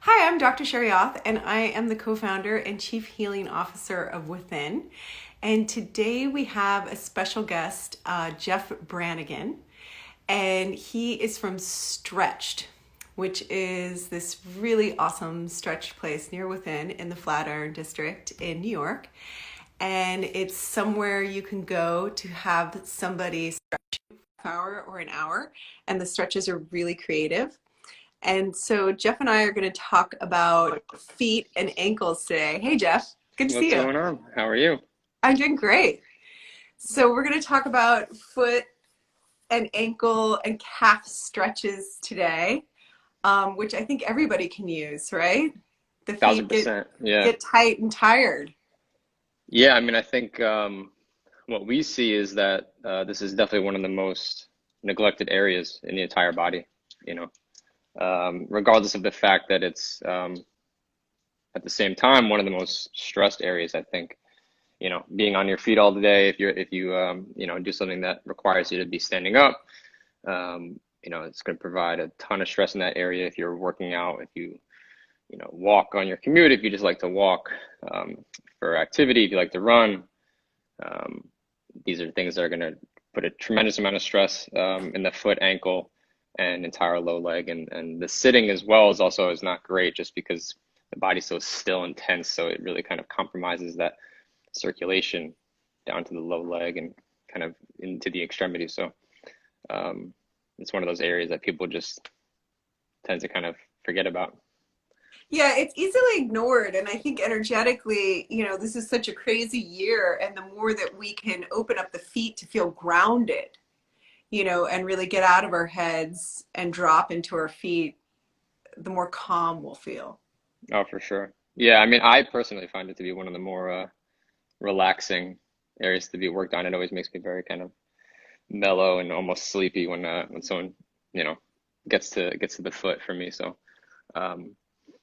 Hi, I'm Dr. Shari Auth, and I am the co-founder and chief healing officer of Within. And today we have a special guest, Jeff Brannigan, and he is from Stretched, which is this really awesome stretch place near Within in the Flatiron District in New York. And it's somewhere you can go to have somebody stretch you for an hour or an hour, and the stretches are really creative. And so Jeff and I are going to talk about feet and ankles today. Hey, Jeff. Good to What's see you. going on? How are you? I'm doing great. So we're going to talk about foot and ankle and calf stretches today, which I think everybody can use, right? The feet Thousand get percent. Yeah. get tight and tired. Yeah, I mean, I think what we see is that this is definitely one of the most neglected areas in the entire body, you know, regardless of the fact that it's at the same time one of the most stressed areas, I think. You know, being on your feet all the day, if you do something that requires you to be standing up, it's going to provide a ton of stress in that area. If you're working out, if you walk on your commute, if you just like to walk for activity, if you like to run, um, these are things that are going to put a tremendous amount of stress in the foot, ankle, and entire low leg. And the sitting as well is not great just because the body's so still and tense. So it really kind of compromises that circulation down to the low leg and kind of into the extremity. So it's one of those areas that people just tend to kind of forget about. Yeah, it's easily ignored. And I think energetically, this is such a crazy year. And the more that we can open up the feet to feel grounded, and really get out of our heads and drop into our feet, the more calm we'll feel. Oh, for sure. Yeah, I mean, I personally find it to be one of the more relaxing areas to be worked on. It always makes me very kind of mellow and almost sleepy when someone, you know, gets to the foot for me. So,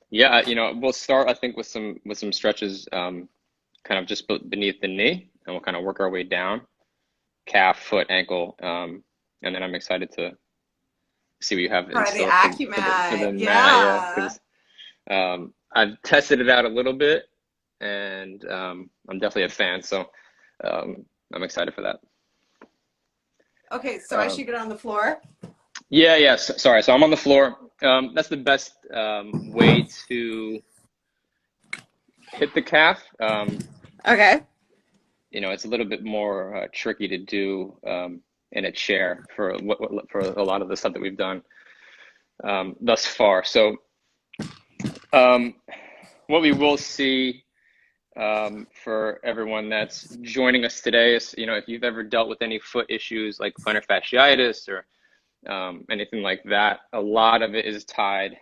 yeah, we'll start I think with some stretches kind of just beneath the knee, and we'll kind of work our way down, calf, foot, ankle, and then I'm excited to see what you have in Try the store for the AccuMat. mat. Yeah, Yeah. because I've tested it out a little bit, and I'm definitely a fan. So I'm excited for that. Okay, so I Um, should get on the floor. yeah, yeah. Sorry. So I'm on the floor. That's the best way to hit the calf. Okay. It's a little bit more tricky to do in a chair for a lot of the stuff that we've done thus far. So um, what we will see for everyone that's joining us today is, if you've ever dealt with any foot issues like plantar fasciitis or anything like that, a lot of it is tied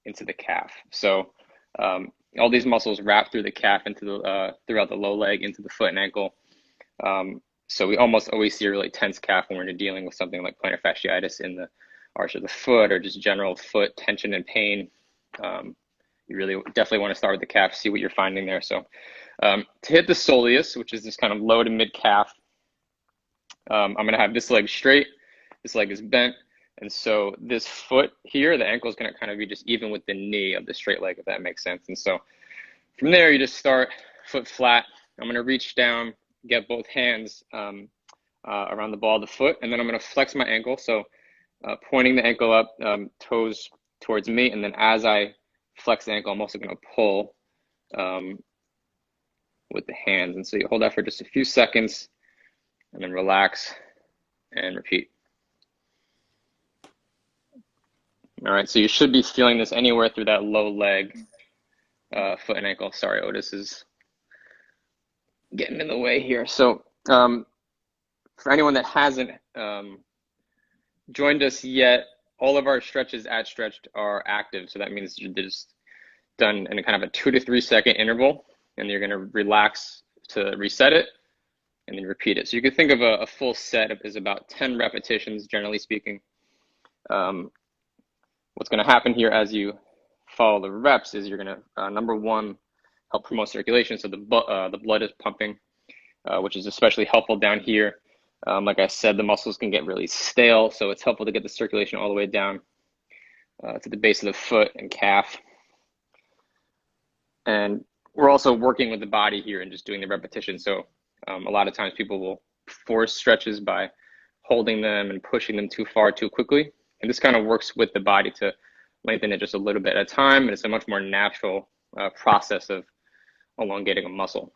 into the calf. So all these muscles wrap through the calf into throughout the low leg into the foot and ankle. So we almost always see a really tense calf when we're dealing with something like plantar fasciitis in the arch of the foot or just general foot tension and pain. You really definitely want to start with the calf, see what you're finding there. So to hit the soleus, which is this kind of low to mid calf, I'm going to have this leg straight, this leg is bent. And so this foot here, the ankle is going to kind of be just even with the knee of the straight leg, if that makes sense. And so from there, you just start foot flat. I'm going to reach down, get both hands around the ball of the foot, and then I'm going to flex my ankle. So pointing the ankle up, toes towards me. And then as I flex the ankle, I'm also going to pull with the hands. And so you hold that for just a few seconds and then relax and repeat. All right, so you should be feeling this anywhere through that low leg, foot and ankle. Sorry, Otis is getting in the way here. So for anyone that hasn't joined us yet, all of our stretches at Stretched are active. So that means you're just done in a kind of a 2 to 3 second interval, and you're going to relax to reset it and then repeat it. So you can think of a full set is about 10 repetitions, generally speaking. What's going to happen here as you follow the reps is you're going to, number one, help promote circulation. So the blood is pumping, which is especially helpful down here. Like I said, the muscles can get really stale, so it's helpful to get the circulation all the way down to the base of the foot and calf. And we're also working with the body here and just doing the repetition. So a lot of times people will force stretches by holding them and pushing them too far too quickly. And this kind of works with the body to lengthen it just a little bit at a time. And it's a much more natural process of elongating a muscle.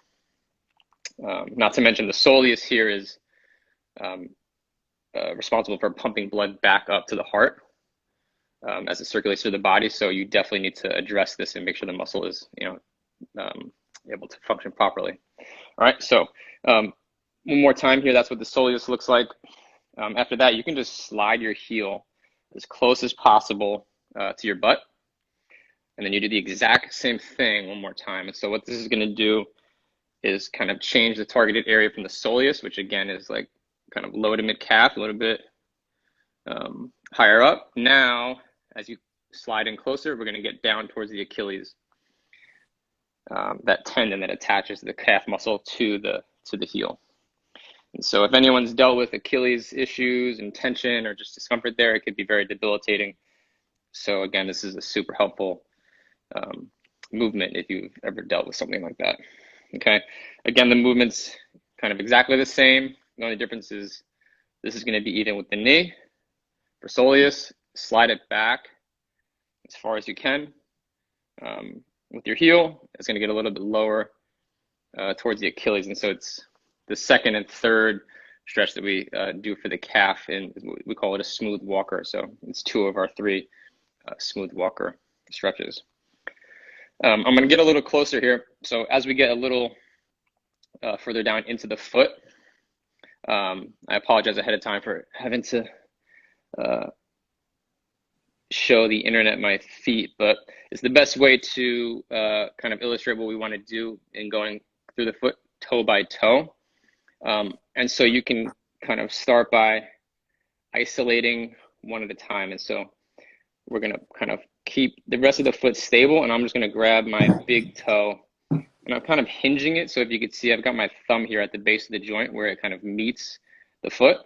Not to mention the soleus here is responsible for pumping blood back up to the heart as it circulates through the body. So you definitely need to address this and make sure the muscle is, able to function properly. All right, so one more time here, that's what the soleus looks like. After that, you can just slide your heel as close as possible to your butt. And then you do the exact same thing one more time. And so what this is going to do is kind of change the targeted area from the soleus, which again is like kind of low to mid calf, a little bit higher up. Now, as you slide in closer, we're going to get down towards the Achilles, that tendon that attaches the calf muscle to the heel. And so if anyone's dealt with Achilles issues and tension or just discomfort there, it could be very debilitating. So again, this is a super helpful movement if you've ever dealt with something like that. Okay, again, the movement's kind of exactly the same. The only difference is this is going to be even with the knee. For soleus, slide it back as far as you can. With your heel, it's going to get a little bit lower towards the Achilles. And so it's the second and third stretch that we do for the calf, and we call it a smooth walker. So it's 2 of our 3 smooth walker stretches. I'm going to get a little closer here. So as we get a little further down into the foot, I apologize ahead of time for having to show the internet my feet, but it's the best way to kind of illustrate what we want to do in going through the foot toe by toe. And so you can kind of start by isolating one at a time. And so we're going to kind of keep the rest of the foot stable, and I'm just going to grab my big toe and I'm kind of hinging it. So if you could see, I've got my thumb here at the base of the joint where it kind of meets the foot.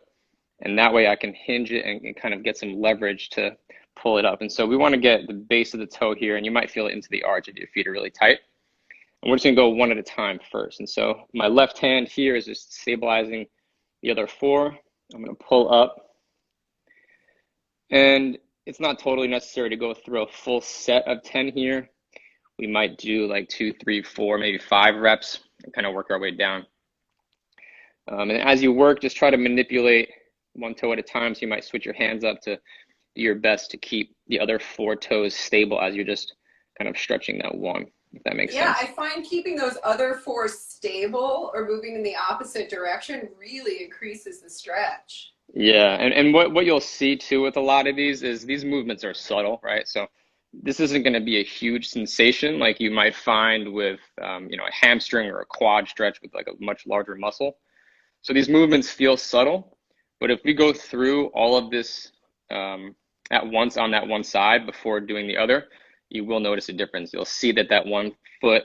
And that way I can hinge it and kind of get some leverage to pull it up. And so we want to get the base of the toe here, and you might feel it into the arch if your feet are really tight. And we're just going to go one at a time first. And so my left hand here is just stabilizing the other 4. I'm going to pull up. And it's not totally necessary to go through a full set of 10 here. We might do like 2, 3, 4, maybe 5 reps and kind of work our way down. And as you work, just try to manipulate one toe at a time. So you might switch your hands up to do your best to keep the other 4 toes stable as you're just kind of stretching that one, if that makes sense. Yeah, I find keeping those other 4 stable or moving in the opposite direction really increases the stretch. Yeah, and what you'll see too with a lot of these is these movements are subtle, right? So this isn't going to be a huge sensation like you might find with a hamstring or a quad stretch with like a much larger muscle. So these movements feel subtle, but if we go through all of this at once on that one side before doing the other, you will notice a difference. You'll see that one foot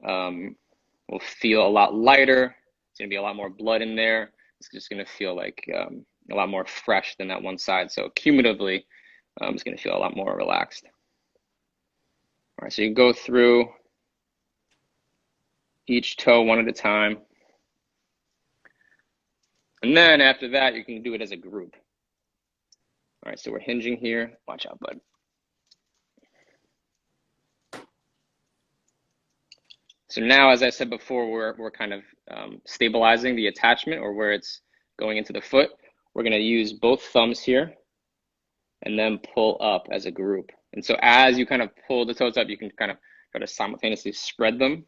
will feel a lot lighter. It's going to be a lot more blood in there. It's just going to feel like a lot more fresh than that one side. So cumulatively, it's going to feel a lot more relaxed. All right, so you go through each toe one at a time. And then after that, you can do it as a group. All right, so we're hinging here. Watch out, bud. So now, as I said before, we're kind of stabilizing the attachment or where it's going into the foot. We're going to use both thumbs here and then pull up as a group. And so as you kind of pull the toes up, you can kind of try to simultaneously spread them.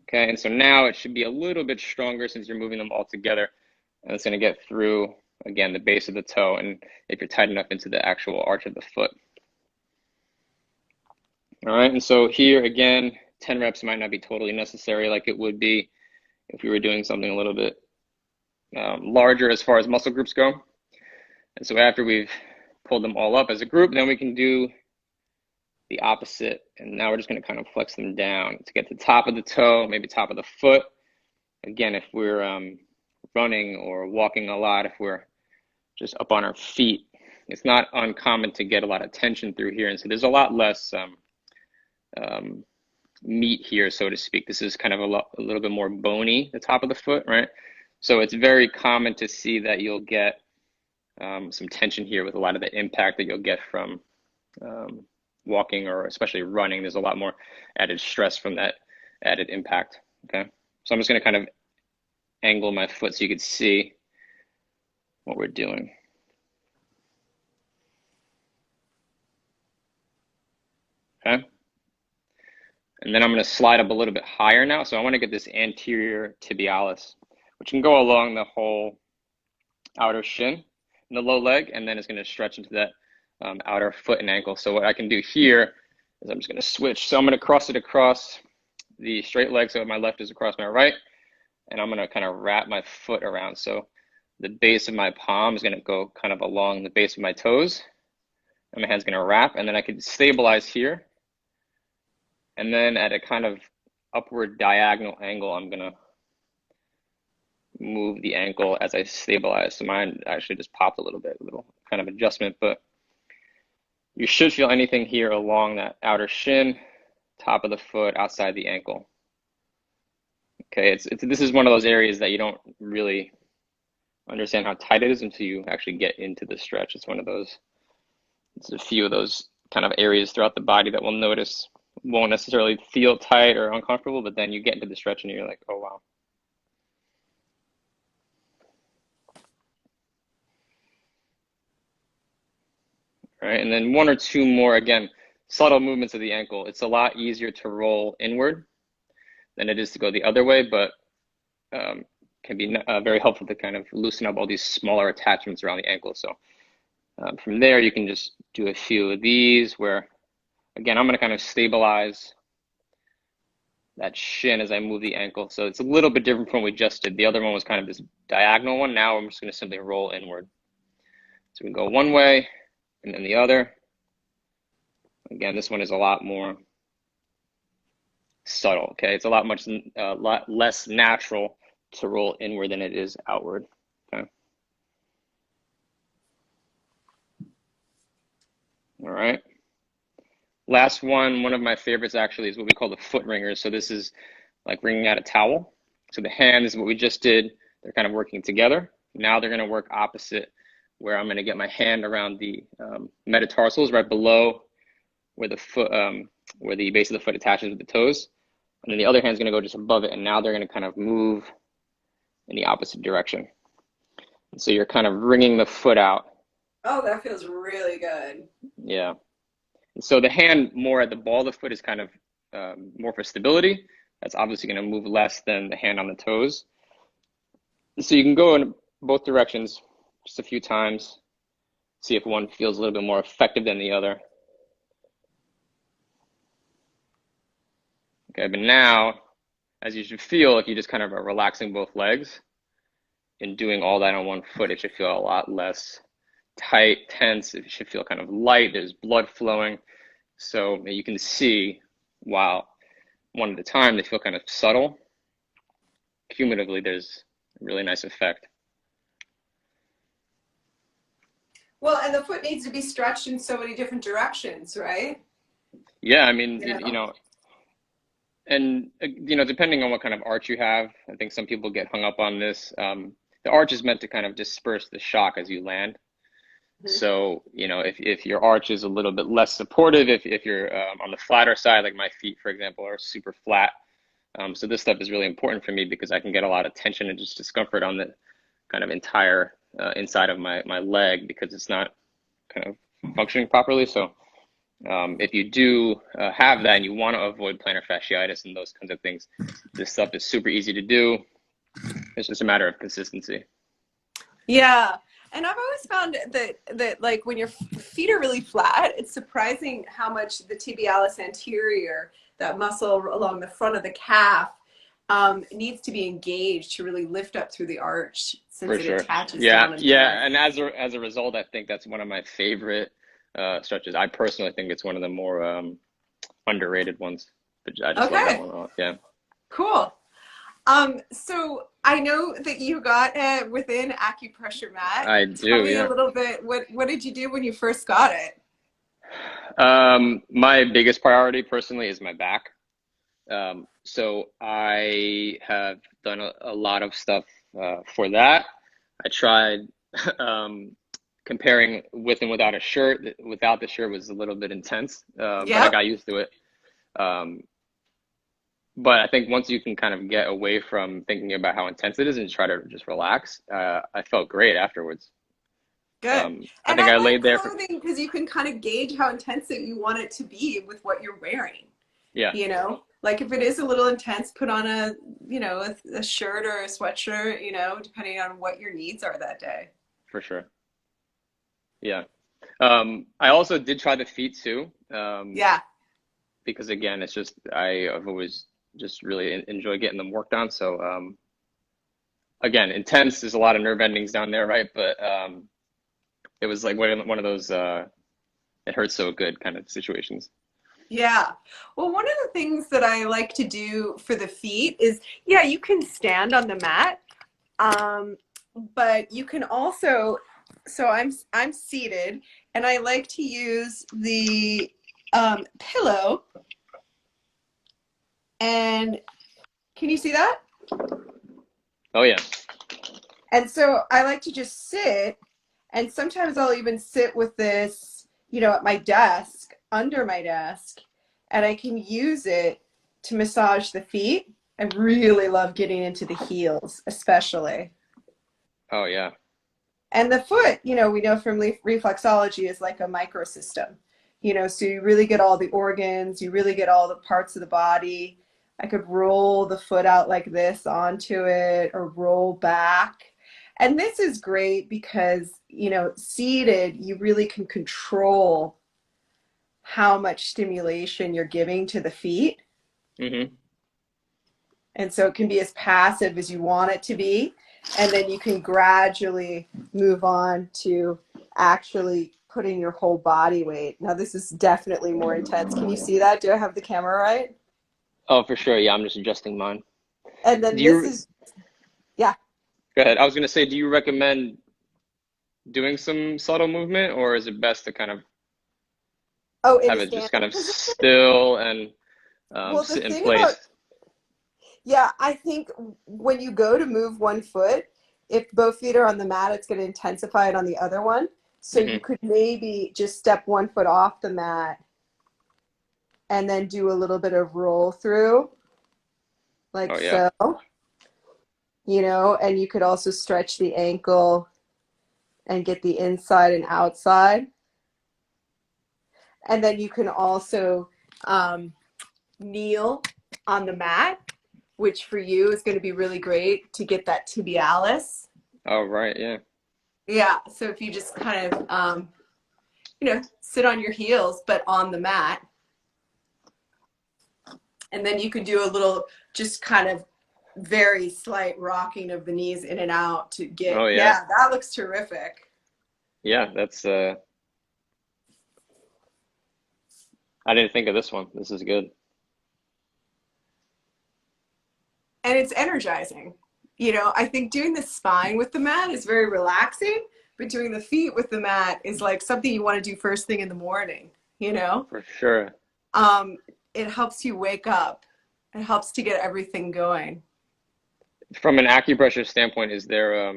Okay, and so now it should be a little bit stronger since you're moving them all together. And it's going to get through, again, the base of the toe, and if you're tight enough, into the actual arch of the foot. All right, and so here again, 10 reps might not be totally necessary like it would be if we were doing something a little bit larger as far as muscle groups go. And so after we've pulled them all up as a group, then we can do the opposite. And now we're just going to kind of flex them down to get to the top of the toe, maybe top of the foot. Again, if we're running or walking a lot, if we're just up on our feet, it's not uncommon to get a lot of tension through here. And so there's a lot less meat here, so to speak. This is kind of a little bit more bony, the top of the foot, right? So it's very common to see that you'll get some tension here with a lot of the impact that you'll get from walking or especially running. There's a lot more added stress from that added impact, okay? So I'm just gonna kind of angle my foot so you can see what we're doing. Okay. And then I'm going to slide up a little bit higher now. So I want to get this anterior tibialis, which can go along the whole outer shin in the low leg, and then it's going to stretch into that outer foot and ankle. So what I can do here is I'm just going to switch. So I'm going to cross it across the straight leg. So my left is across my right, and I'm going to kind of wrap my foot around. So the base of my palm is going to go kind of along the base of my toes, and my hand's going to wrap, and then I can stabilize here. And then at a kind of upward diagonal angle, I'm gonna move the ankle as I stabilize. So mine actually just popped a little bit, a little kind of adjustment, but you should feel anything here along that outer shin, top of the foot, outside the ankle. Okay, this is one of those areas that you don't really understand how tight it is until you actually get into the stretch. It's one of those, it's a few of those kind of areas throughout the body that we'll notice won't necessarily feel tight or uncomfortable, but then you get into the stretch and you're like, oh wow. All right, and then one or two more, again, subtle movements of the ankle. It's a lot easier to roll inward than it is to go the other way, but can be very helpful to kind of loosen up all these smaller attachments around the ankle. So from there, you can just do a few of these where, again, I'm going to kind of stabilize that shin as I move the ankle. So it's a little bit different from what we just did. The other one was kind of this diagonal one. Now I'm just going to simply roll inward. So we go one way and then the other. Again, this one is a lot more subtle, okay? It's a lot less natural to roll inward than it is outward, okay? All right. Last one of my favorites actually is what we call the foot ringers. So this is like wringing out a towel. So the hand is what we just did. They're kind of working together. Now they're going to work opposite, where I'm going to get my hand around the metatarsals right below where the foot, where the base of the foot attaches with the toes. And then the other hand's going to go just above it. And now they're going to kind of move in the opposite direction. And so you're kind of wringing the foot out. Oh, that feels really good. Yeah. So the hand more at the ball of the foot is kind of more for stability. That's obviously going to move less than the hand on the toes. So you can go in both directions just a few times, see if one feels a little bit more effective than the other. Okay, but now, as you should feel, if you just kind of are relaxing both legs and doing all that on one foot, it should feel a lot less tight, tense. It should feel kind of light. There's blood flowing. So you can see, while one at a time, they feel kind of subtle. Cumulatively, there's a really nice effect. Well, and the foot needs to be stretched in so many different directions, right? Yeah, I mean, you know, and, you know, depending on what kind of arch you have, I think some people get hung up on this. The arch is meant to kind of disperse the shock as you land. So, you know, if your arch is a little bit less supportive, if you're on the flatter side, like my feet, for example, are super flat. So this stuff is really important for me because I can get a lot of tension and just discomfort on the kind of entire inside of my leg because it's not kind of functioning properly. So if you do have that and you want to avoid plantar fasciitis and those kinds of things, this stuff is super easy to do. It's just a matter of consistency. Yeah. And I've always found that like when your feet are really flat, it's surprising how much the tibialis anterior, that muscle along the front of the calf, needs to be engaged to really lift up through the arch since it attaches down. And as a result, I think that's one of my favorite stretches. I personally think it's one of the more underrated ones. But I just love that one a lot. Yeah. Cool. So I know that you got a Within acupressure mat. I do. Tell me a little bit. What did you do when you first got it? My biggest priority personally is my back. So I have done a lot of stuff for that. I tried comparing with and without a shirt. Without the shirt was a little bit intense, but I Yep. got used to it. But I think once you can kind of get away from thinking about how intense it is and try to just relax, I felt great afterwards. Good. I And think I I like laid there for, clothing because you can kind of gauge how intense you want it to be with what you're wearing. yeah, You know, like if it is a little intense, put on a shirt or a sweatshirt, depending on what your needs are that day. for sure. Yeah. I also did try the feet too, Yeah. because again, it's just I've always just really enjoy getting them worked on. So again, intense. There's a lot of nerve endings down there, right? But it was like one of those it hurts so good kind of situations. Yeah. Well, one of the things that I like to do for the feet is, yeah, you can stand on the mat, um, but you can also, so I'm seated, and I like to use the pillow. And can you see that? Oh yeah. And so I like to just sit, and sometimes I'll even sit with this, at my desk, under my desk, and I can use it to massage the feet. I really love getting into the heels, especially. Oh yeah. And the foot, we know from reflexology is like a microsystem, so you really get all the organs, you really get all the parts of the body. I could roll the foot out like this onto it or roll back. And this is great because, seated, you really can control how much stimulation you're giving to the feet. Mm-hmm. And so it can be as passive as you want it to be. And then you can gradually move on to actually putting your whole body weight. Now, this is definitely more intense. Can you see that? Do I have the camera right? Oh, for sure. Yeah, I'm just adjusting mine. And then Do this you is, yeah. Go ahead? I was gonna say, do you recommend doing some subtle movement, or is it best to kind of Oh, in have a it just standing kind of position? still and Well, the sit in thing about, place? yeah, I think when you go to move one foot, if both feet are on the mat, it's going to intensify it on the other one. So you Hmm. could maybe just step one foot off the mat and then do a little bit of roll through, like Oh yeah. so, and you could also stretch the ankle and get the inside and outside. And then you can also kneel on the mat, which for you is going to be really great to get that tibialis. Oh right. Yeah. Yeah, so if you just kind of, sit on your heels, but on the mat, and then you could do a little, just kind of very slight rocking of the knees in and out to Oh get, yeah. yeah, that looks terrific. Yeah. That's I didn't think of this one. This is good. And it's energizing. I think doing the spine with the mat is very relaxing, but doing the feet with the mat is like something you want to do first thing in the morning, you know? For sure. Um, it helps you wake up. It helps to get everything going. From an acupressure standpoint, is there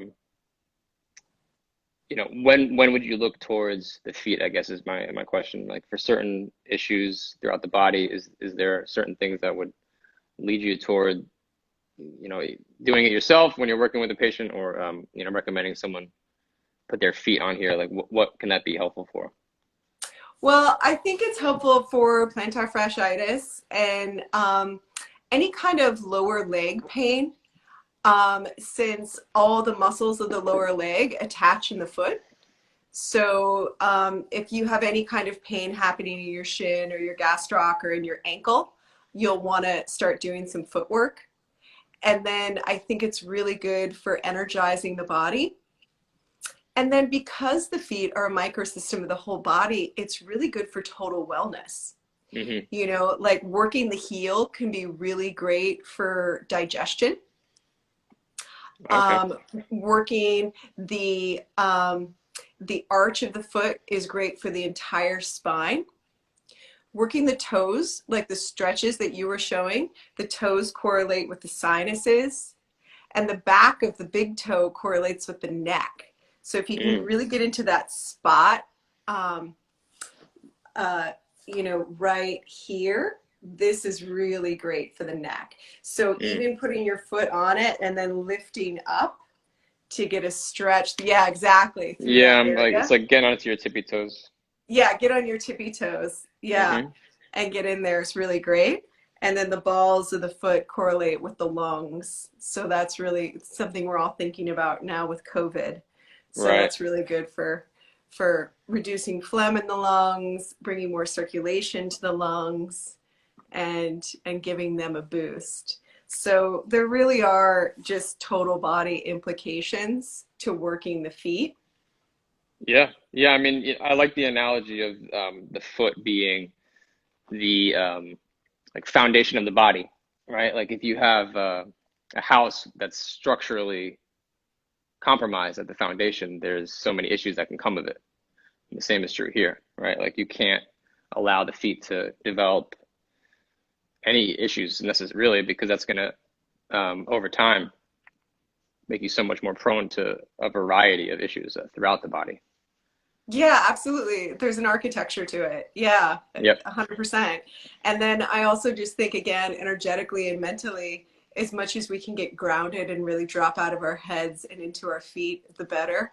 when would you look towards the feet, I guess is my question. Like for certain issues throughout the body, is there certain things that would lead you toward, doing it yourself when you're working with a patient, or recommending someone put their feet on here? Like what can that be helpful for? Well, I think it's helpful for plantar fasciitis and any kind of lower leg pain, since all the muscles of the lower leg attach in the foot. So if you have any kind of pain happening in your shin or your gastroc or in your ankle, you'll want to start doing some footwork. And then I think it's really good for energizing the body. And then because the feet are a microsystem of the whole body, it's really good for total wellness. Hmm. Like working the heel can be really great for digestion. Okay. Um, Working the arch of the foot is great for the entire spine. working the toes, like the stretches that you were showing, the toes correlate with the sinuses, and the back of the big toe correlates with the neck. So if you can Mm, really get into that spot, um, you know, right here, this is really great for the neck. So mm. even putting your foot on it and then lifting up to get a stretch. Yeah, exactly. Through Yeah, that I'm like, it's area. like getting onto your tippy toes. Yeah, get on your tippy toes. Yeah. Hmm. And get in there is really great. And then the balls of the foot correlate with the lungs. So that's really something we're all thinking about now with COVID. So Right, that's really good for reducing phlegm in the lungs, bringing more circulation to the lungs, and giving them a boost. So there really are just total body implications to working the feet. yeah, yeah. I mean, I like the analogy of the foot being the like foundation of the body, right? Like if you have a house that's structurally compromised at the foundation, there's so many issues that can come of it. And the same is true here, right? Like you can't allow the feet to develop any issues necessarily, really, because that's going to over time make you so much more prone to a variety of issues throughout the body. Yeah, absolutely. There's an architecture to it. Yeah, Yep. 100%. And then I also just think, again, energetically and mentally, as much as we can get grounded and really drop out of our heads and into our feet, the better.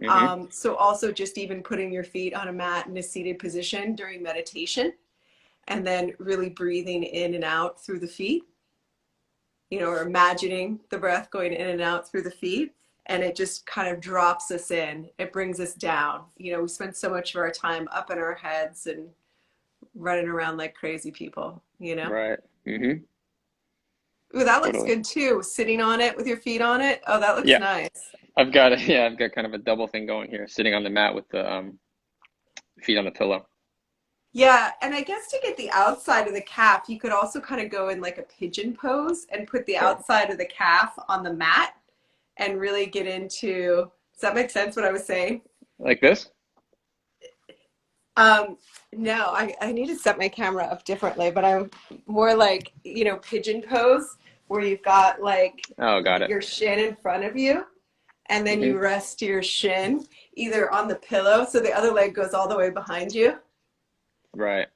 Hmm. So also just even putting your feet on a mat in a seated position during meditation, and then really breathing in and out through the feet, you know, or imagining the breath going in and out through the feet. And it just kind of drops us in. It brings us down. You know, we spend so much of our time up in our heads and running around like crazy people, you know? Right. Hmm. Ooh, that looks Totally. good too. Sitting on it with your feet on it. Oh, that looks Yeah. nice. I've got a, yeah, I've got kind of a double thing going here, sitting on the mat with the feet on the pillow. Yeah, and I guess to get the outside of the calf, you could also kind of go in like a pigeon pose and put the Sure. outside of the calf on the mat and really get into, does that make sense what I was saying? Like this? Um, no, I need to set my camera up differently, but I'm more like, you know, pigeon pose where you've got like Oh, got it. your shin in front of you and then Hmm. you rest your shin either on the pillow so the other leg goes all the way behind you. Right.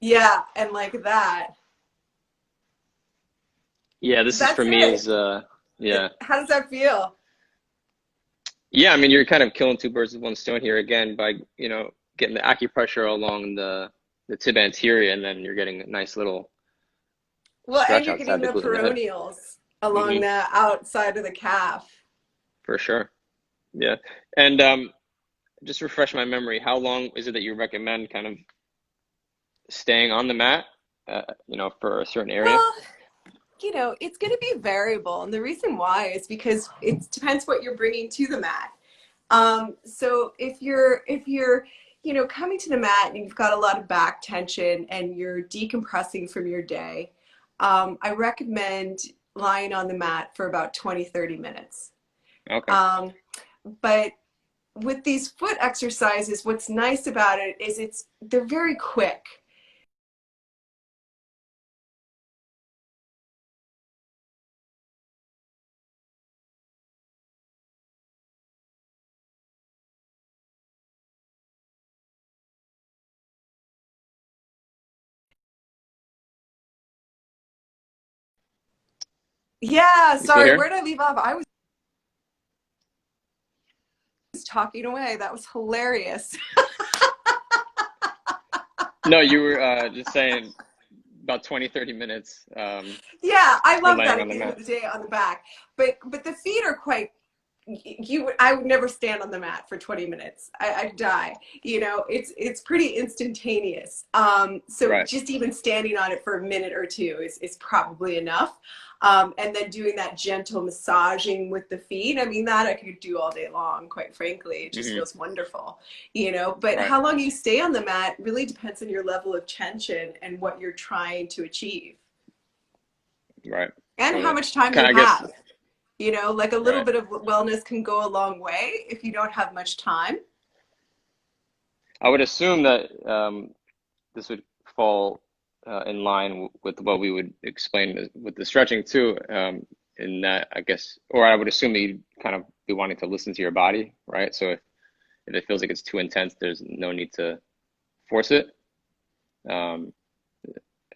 Yeah, and like that. Yeah, this is That's for me it. is yeah. How does that feel? Yeah, I mean you're kind of killing two birds with one stone here again by, getting the acupressure along the tib anterior and then you're getting a nice little Well, and stretch you're getting outside the the glute and the hip. peroneals along Hmm. the outside of the calf. For sure. Yeah. And just refresh my memory, how long is it that you recommend kind of staying on the mat, for a certain area? Well, you know, it's going to be variable. And the reason why is because it depends what you're bringing to the mat. So if you're, you know, coming to the mat and you've got a lot of back tension and you're decompressing from your day, I recommend lying on the mat for about 20-30 minutes. Okay. Um, but with these foot exercises, what's nice about it is they're very quick. Yeah, You still sorry, here? where did I leave off? I was talking away. That was hilarious. No, you were just saying about 20-30 minutes Yeah, I for love that laying on at the the end mat. of the day on the back. But the feet are quite I would never stand on the mat for 20 minutes. I'd die. You know, it's pretty instantaneous. So Right. just even standing on it for a minute or two is probably enough. And then doing that gentle massaging with the feet. I mean, that I could do all day long, quite frankly. It just Hmm. feels wonderful, you know. But Right. how long you stay on the mat really depends on your level of tension and what you're trying to achieve Right. and how Totally. much time Kind you of, I guess, have. You know, like a little right. bit of wellness can go a long way if you don't have much time. I would assume that this would fall in line with what we would explain with the stretching too. In that, I guess, or I would assume that you'd kind of be wanting to listen to your body, right? So if it feels like it's too intense, there's no need to force it.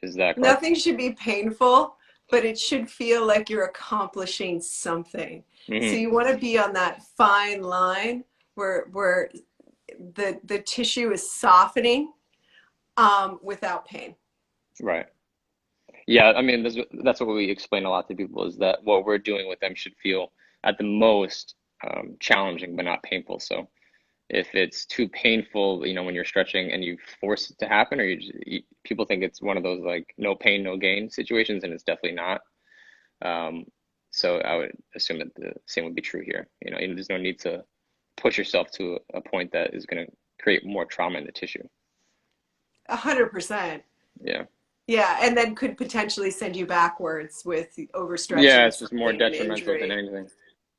Is that correct? Nothing should be painful, but it should feel like you're accomplishing something. So Mm-hmm. you want to be on that fine line where the tissue is softening without pain. Right. Yeah, I mean, that's what we explain a lot to people, is that what we're doing with them should feel at the most challenging, but not painful. So if it's too painful, when you're stretching and you force it to happen, or people think it's one of those like no pain, no gain situations, and it's definitely not. So I would assume that the same would be true here. There's no need to push yourself to a point that is going to create more trauma in the tissue. 100%. Yeah. Yeah, and then could potentially send you backwards with overstretching. Yeah, it's just more detrimental than anything.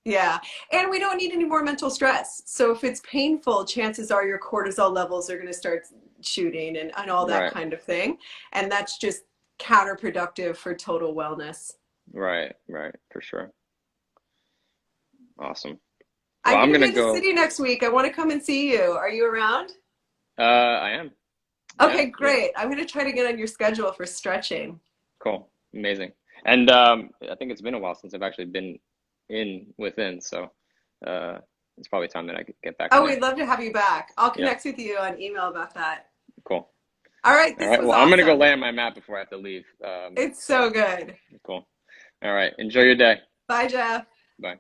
Yeah, and we don't need any more mental stress. So if it's painful, chances are your cortisol levels are going to start shooting and all that Right. kind of thing. And that's just counterproductive for total wellness. Right, for sure. Awesome. I'm Well, I'm going to gonna be in the go. city next week. I want to come and see you. Are you around? I am. Okay, Yeah, great. I'm going to try to get on your schedule for stretching. cool, amazing. And I think it's been a while since I've actually been within, so it's probably time that I could get back in Oh, there. we'd love to have you back. I'll Yeah, connect with you on email about that. cool. All right, All this right. was Well, I'm gonna go awesome. lay on my mat before I have to leave. It's so good. Cool. All right. Enjoy your day. Bye, Jeff. Bye.